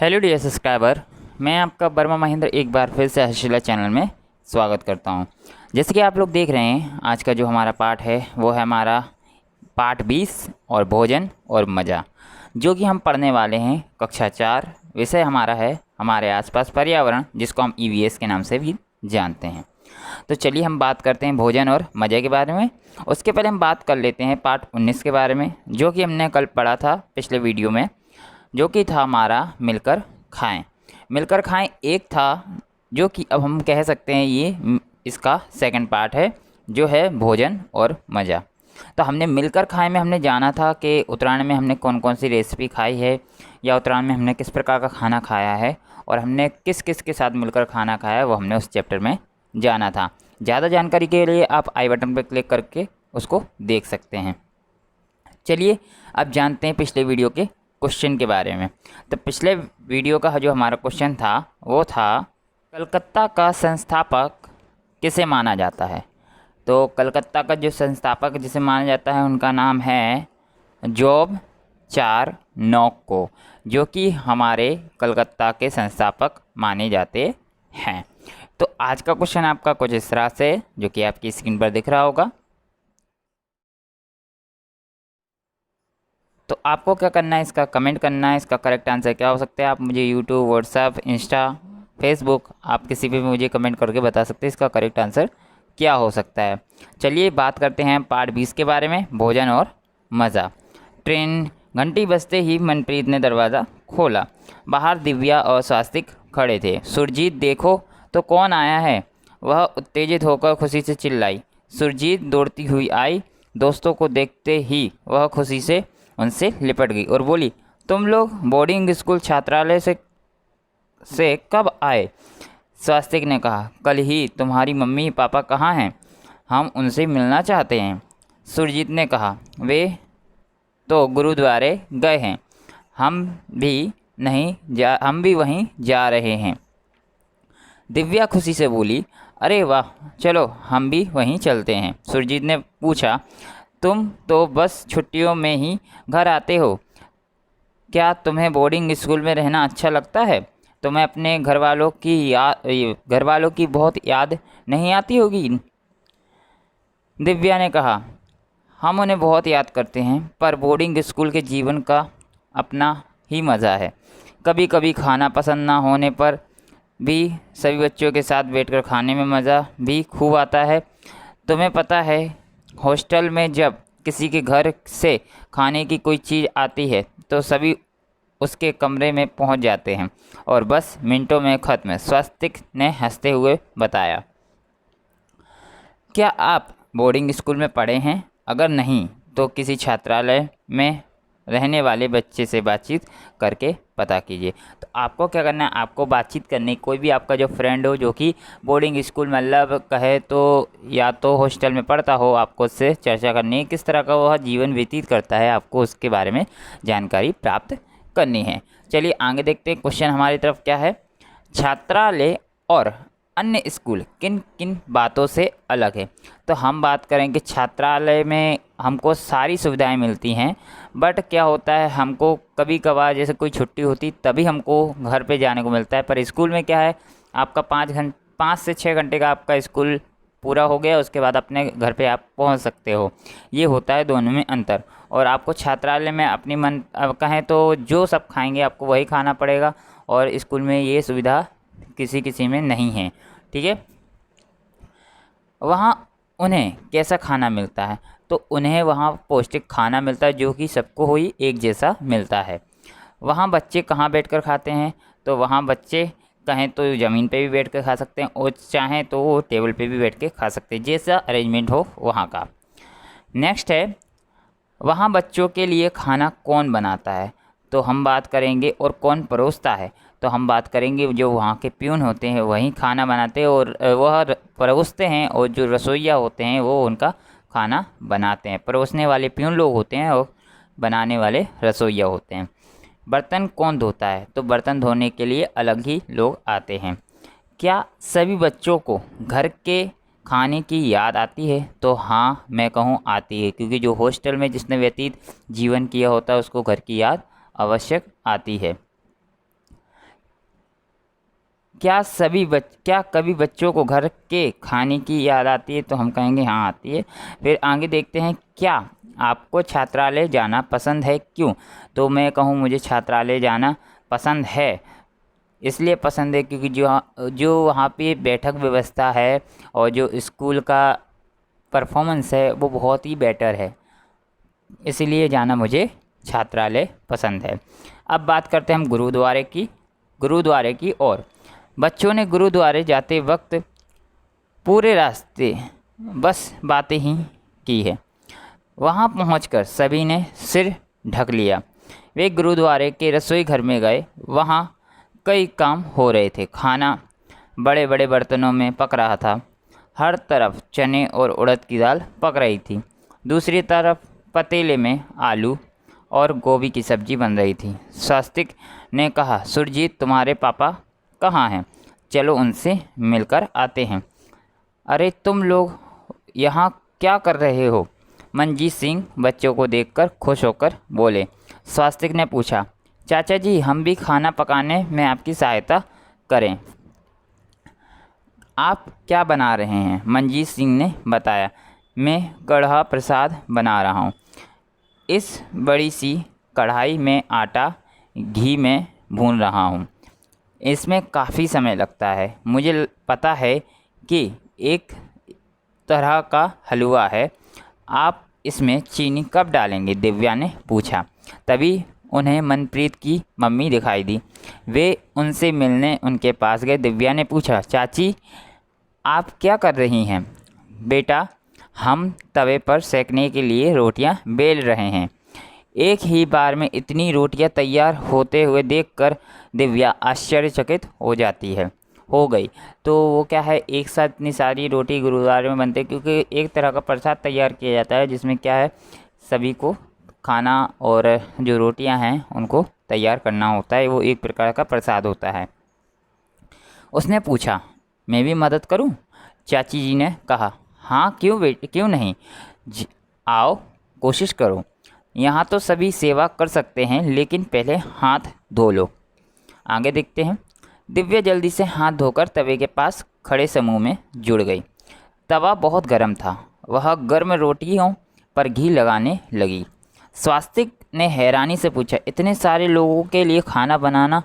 Hello dear subscriber, मैं आपका वर्मा महेंद्र एक बार फिर से हर्षिला चैनल में स्वागत करता हूं। जैसे कि आप लोग देख रहे हैं, आज का जो हमारा पाठ है वो है हमारा पाठ 20 और भोजन और मज़ा, जो कि हम पढ़ने वाले हैं कक्षा 4। विषय हमारा है हमारे आसपास पर्यावरण, जिसको हम ईवीएस के नाम से भी जानते हैं। तो चलिए हम बात करते हैं भोजन और मज़े के बारे में। उसके पहले हम बात कर लेते हैं पाठ 19 के बारे में, जो कि हमने कल पढ़ा था पिछले वीडियो में, जो कि था हमारा मिलकर खाएं। मिलकर खाएं एक था, जो कि अब हम कह सकते हैं ये इसका सेकंड पार्ट है, जो है भोजन और मज़ा। तो हमने मिलकर खाएं में हमने जाना था कि उत्तरायण में हमने कौन कौन सी रेसिपी खाई है, या उत्तरायण में हमने किस प्रकार का खाना खाया है, और हमने किस किस के साथ मिलकर खाना खाया है, वो हमने उस चैप्टर में जाना था। ज़्यादा जानकारी के लिए आप आई बटन पर क्लिक करके उसको देख सकते हैं। चलिए अब जानते हैं पिछले वीडियो के क्वेश्चन के बारे में। तो पिछले वीडियो का जो हमारा क्वेश्चन था वो था, कलकत्ता का संस्थापक किसे माना जाता है। तो कलकत्ता का जो संस्थापक जिसे माना जाता है उनका नाम है जॉब चारनॉक को, जो कि हमारे कलकत्ता के संस्थापक माने जाते हैं। तो आज का क्वेश्चन आपका कुछ इस तरह से, जो कि आपकी स्क्रीन पर दिख रहा होगा। तो आपको क्या करना है, इसका कमेंट करना है, इसका करेक्ट आंसर क्या हो सकता है। आप मुझे यूट्यूब, व्हाट्सएप, इंस्टा, फेसबुक, आप किसी पे भी मुझे कमेंट करके बता सकते हैं इसका करेक्ट आंसर क्या हो सकता है। चलिए बात करते हैं पार्ट 20 के बारे में, भोजन और मज़ा। ट्रेन घंटी बजते ही मनप्रीत ने दरवाज़ा खोला। बाहर दिव्या और स्वास्तिक खड़े थे। सुरजीत, देखो तो कौन आया है, वह उत्तेजित होकर खुशी से चिल्लाई। सुरजीत दौड़ती हुई आई। दोस्तों को देखते ही वह खुशी से उनसे लिपट गई और बोली, तुम लोग बोर्डिंग स्कूल छात्रालय से कब आए। स्वास्तिक ने कहा, कल ही। तुम्हारी मम्मी पापा कहाँ हैं, हम उनसे मिलना चाहते हैं। सुरजीत ने कहा, वे तो गुरुद्वारे गए हैं, हम भी वहीं जा रहे हैं। दिव्या खुशी से बोली, अरे वाह, चलो हम भी वहीं चलते हैं। सुरजीत ने पूछा, तुम तो बस छुट्टियों में ही घर आते हो, क्या तुम्हें बोर्डिंग स्कूल में रहना अच्छा लगता है। तुम्हें अपने घर वालों की बहुत याद नहीं आती होगी। दिव्या ने कहा, हम उन्हें बहुत याद करते हैं, पर बोर्डिंग स्कूल के जीवन का अपना ही मज़ा है। कभी कभी खाना पसंद ना होने पर भी सभी बच्चों के साथ बैठकर खाने में मज़ा भी खूब आता है। तुम्हें पता है, हॉस्टल में जब किसी के घर से खाने की कोई चीज़ आती है तो सभी उसके कमरे में पहुंच जाते हैं और बस मिनटों में ख़त्म। स्वस्तिक ने हंसते हुए बताया, क्या आप बोर्डिंग स्कूल में पढ़े हैं। अगर नहीं तो किसी छात्रालय में रहने वाले बच्चे से बातचीत करके पता कीजिए। तो आपको क्या करना है, आपको बातचीत करनी, कोई भी आपका जो फ्रेंड हो जो कि बोर्डिंग स्कूल मतलब कहे तो या तो हॉस्टल में पढ़ता हो, आपको उससे चर्चा करनी है, किस तरह का वह जीवन व्यतीत करता है, आपको उसके बारे में जानकारी प्राप्त करनी है। चलिए आगे देखते हैं क्वेश्चन हमारी तरफ क्या है। छात्रालय और अन्य स्कूल किन किन बातों से अलग है। तो हम बात करें कि छात्रालय में हमको सारी सुविधाएं मिलती हैं, बट क्या होता है, हमको कभी कभार जैसे कोई छुट्टी होती तभी हमको घर पे जाने को मिलता है। पर स्कूल में क्या है, आपका 5 से 6 घंटे का आपका स्कूल पूरा हो गया, उसके बाद अपने घर पे आप पहुंच सकते हो। ये होता है दोनों में अंतर। और आपको छात्रालय में अपनी मन अब कहें तो जो सब खाएंगे आपको वही खाना पड़ेगा, और स्कूल में ये सुविधा किसी किसी में नहीं है। ठीक है, वहाँ उन्हें कैसा खाना मिलता है, तो उन्हें वहाँ पौष्टिक खाना मिलता है, जो कि सबको ही एक जैसा मिलता है। वहाँ बच्चे कहाँ बैठकर खाते हैं, तो वहाँ बच्चे कहें तो ज़मीन पे भी बैठ कर खा सकते हैं, और चाहें तो वो टेबल पे भी बैठ के खा सकते हैं, जैसा अरेंजमेंट हो वहाँ का। नेक्स्ट है, वहाँ बच्चों के लिए खाना कौन बनाता है। तो हम बात करेंगे, और कौन परोसता है, तो हम बात करेंगे जो वहाँ के प्यून होते हैं वही खाना बनाते हैं और वह परोसते हैं, और जो रसोइया होते हैं वो उनका खाना बनाते हैं। परोसने वाले प्यून लोग होते हैं और बनाने वाले रसोइया होते हैं। बर्तन कौन धोता है, तो बर्तन धोने के लिए अलग ही लोग आते हैं। क्या सभी बच्चों को घर के खाने की याद आती है, तो हाँ मैं कहूँ आती है, क्योंकि जो हॉस्टल में जिसने व्यतीत जीवन किया होता है उसको घर की याद आवश्यक आती है। क्या कभी बच्चों को घर के खाने की याद आती है? तो हम कहेंगे हाँ आती है। फिर आगे देखते हैं, क्या आपको छात्रालय जाना पसंद है, क्यों? तो मैं कहूँ मुझे छात्रालय जाना पसंद है। इसलिए पसंद है क्योंकि जो जो वहाँ पे बैठक व्यवस्था है और जो स्कूल का परफॉर्मेंस है वो बहुत ही बेटर है, इसलिए जाना मुझे छात्रालय पसंद है। अब बात करते हैं हम गुरुद्वारे की और बच्चों ने गुरुद्वारे जाते वक्त पूरे रास्ते बस बातें ही की है। वहाँ पहुंचकर सभी ने सिर ढक लिया। वे गुरुद्वारे के रसोई घर में गए। वहाँ कई काम हो रहे थे। खाना बड़े बड़े बर्तनों में पक रहा था। हर तरफ चने और उड़द की दाल पक रही थी। दूसरी तरफ पतीले में आलू और गोभी की सब्जी बन रही थी। स्वास्तिक ने कहा, सुरजीत तुम्हारे पापा कहाँ हैं? चलो उनसे मिलकर आते हैं। अरे तुम लोग यहाँ क्या कर रहे हो? मनजीत सिंह बच्चों को देखकर खुश होकर बोले। स्वास्तिक ने पूछा, चाचा जी हम भी खाना पकाने में आपकी सहायता करें। आप क्या बना रहे हैं? मनजीत सिंह ने बताया, मैं कढ़ा प्रसाद बना रहा हूँ। इस बड़ी सी कढ़ाई में आटा घी में भून रहा हूँ। इसमें काफ़ी समय लगता है। मुझे पता है कि एक तरह का हलवा है। आप इसमें चीनी कब डालेंगे? दिव्या ने पूछा। तभी उन्हें मनप्रीत की मम्मी दिखाई दी। वे उनसे मिलने उनके पास गए। दिव्या ने पूछा, चाची आप क्या कर रही हैं? बेटा हम तवे पर सेकने के लिए रोटियां बेल रहे हैं। एक ही बार में इतनी रोटियां तैयार होते हुए देखकर दिव्या आश्चर्यचकित हो गई। तो वो क्या है, एक साथ इतनी सारी रोटी गुरुद्वारे में बनते, क्योंकि एक तरह का प्रसाद तैयार किया जाता है जिसमें क्या है, सभी को खाना और जो रोटियां हैं उनको तैयार करना होता है। वो एक प्रकार का प्रसाद होता है। उसने पूछा, मैं भी मदद करूं? चाची जी ने कहा, हाँ क्यों नहीं, आओ कोशिश करो। यहाँ तो सभी सेवा कर सकते हैं, लेकिन पहले हाथ धो लो। आगे देखते हैं। दिव्या जल्दी से हाथ धोकर तवे के पास खड़े समूह में जुड़ गई। तवा बहुत गर्म था। वह गर्म रोटियों पर घी लगाने लगी। स्वास्तिक ने हैरानी से पूछा, इतने सारे लोगों के लिए खाना बनाना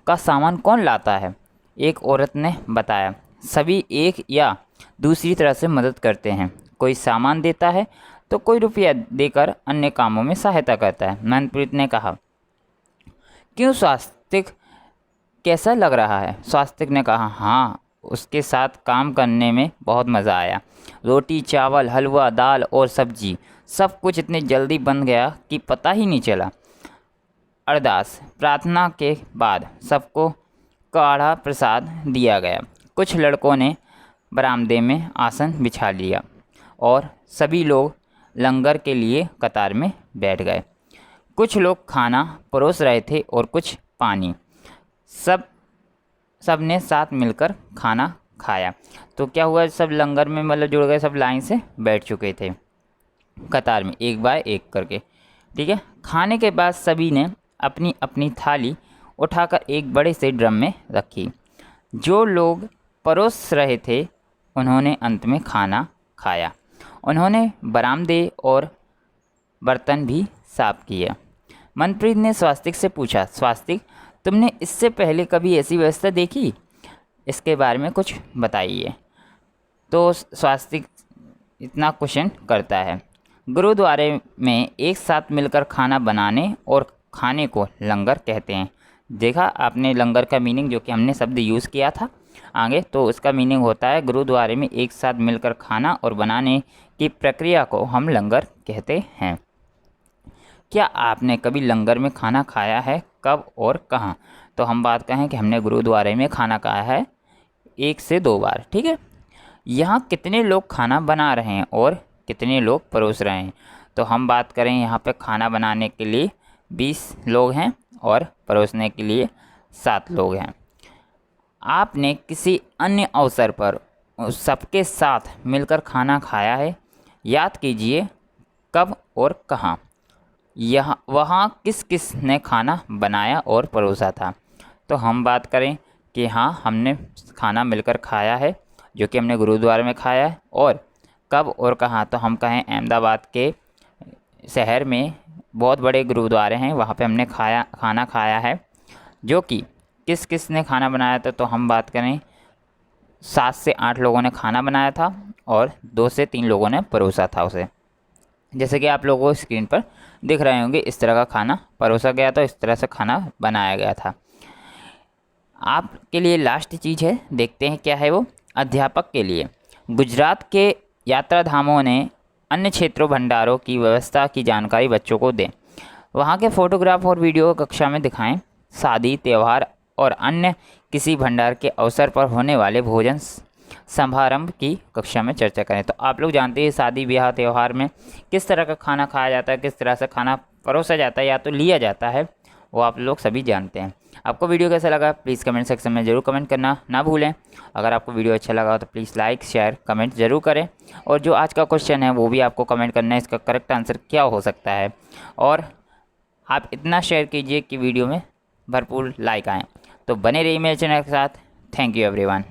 का सामान कौन लाता है? एक औरत ने बताया, सभी एक या दूसरी तरह से मदद करते हैं। कोई सामान देता है तो कोई रुपया देकर अन्य कामों में सहायता करता है। मनप्रीत ने कहा। क्यों स्वास्तिक, कैसा लग रहा है? स्वास्तिक ने कहा, हाँ उसके साथ काम करने में बहुत मज़ा आया। रोटी चावल हलवा दाल और सब्जी सब कुछ इतनी जल्दी बन गया कि पता ही नहीं चला। अरदास प्रार्थना के बाद सबको काढ़ा प्रसाद दिया गया। कुछ लड़कों ने बरामदे में आसन बिछा लिया और सभी लोग लंगर के लिए कतार में बैठ गए। कुछ लोग खाना परोस रहे थे और कुछ पानी। सब ने साथ मिलकर खाना खाया। तो क्या हुआ, सब लंगर में मतलब जुड़ गए, सब लाइन से बैठ चुके थे कतार में एक बाय एक करके। ठीक है। खाने के बाद सभी ने अपनी अपनी थाली उठाकर एक बड़े से ड्रम में रखी। जो लोग परोस रहे थे उन्होंने अंत में खाना खाया। उन्होंने बरामदे और बर्तन भी साफ किया। मनप्रीत ने स्वास्तिक से पूछा, स्वास्तिक तुमने इससे पहले कभी ऐसी व्यवस्था देखी? इसके बारे में कुछ बताइए। तो स्वास्तिक इतना क्वेश्चन करता है। गुरुद्वारे में एक साथ मिलकर खाना बनाने और खाने को लंगर कहते हैं। देखा आपने लंगर का मीनिंग, जो कि हमने शब्द यूज़ किया था आगे, तो उसका मीनिंग होता है गुरुद्वारे में एक साथ मिलकर खाना और बनाने की प्रक्रिया को हम लंगर कहते हैं। क्या आपने कभी लंगर में खाना खाया है? कब और कहाँ? तो हम बात कहें कि हमने गुरुद्वारे में खाना खाया है 1 से 2 बार। ठीक है। यहाँ कितने लोग खाना बना रहे हैं और कितने लोग परोस रहे हैं? तो हम बात करें, यहाँ पे खाना बनाने के लिए 20 लोग हैं और परोसने के लिए 7 लोग हैं। आपने किसी अन्य अवसर पर सबके साथ मिलकर खाना खाया है? याद कीजिए कब और कहाँ। वहाँ किस किस ने खाना बनाया और परोसा था? तो हम बात करें कि हाँ हमने खाना मिलकर खाया है, जो कि हमने गुरुद्वारे में खाया है। और कब और कहाँ, तो हम कहें अहमदाबाद के शहर में बहुत बड़े गुरुद्वारे हैं, वहाँ पे हमने खाना खाया है। जो कि किस किस ने खाना बनाया था, तो हम बात करें 7 से 8 लोगों ने खाना बनाया था और 2 से 3 लोगों ने परोसा था उसे। जैसे कि आप लोगों को स्क्रीन पर दिख रहे होंगे, इस तरह का खाना परोसा गया था, इस तरह से खाना बनाया गया था। आपके लिए लास्ट चीज़ है, देखते हैं क्या है वो। अध्यापक के लिए गुजरात के यात्रा धामों ने अन्य क्षेत्रों भंडारों की व्यवस्था की जानकारी बच्चों को दें। वहाँ के फोटोग्राफ और वीडियो कक्षा में दिखाएं। शादी, त्यौहार और अन्य किसी भंडार के अवसर पर होने वाले भोजन समारंभ की कक्षा में चर्चा करें। तो आप लोग जानते हैं शादी ब्याह त्यौहार में किस तरह का खाना खाया जाता है, किस तरह से खाना परोसा जाता है या तो लिया जाता है, वो आप लोग सभी जानते हैं। आपको वीडियो कैसा लगा प्लीज़ कमेंट सेक्शन में ज़रूर कमेंट करना ना भूलें। अगर आपको वीडियो अच्छा लगा तो प्लीज़ लाइक शेयर कमेंट ज़रूर करें। और जो आज का क्वेश्चन है वो भी आपको कमेंट करना है, इसका करेक्ट आंसर क्या हो सकता है। और आप इतना शेयर कीजिए कि वीडियो में भरपूर लाइक आएँ। तो बने रहिए मेरे चैनल के साथ। Thank you everyone.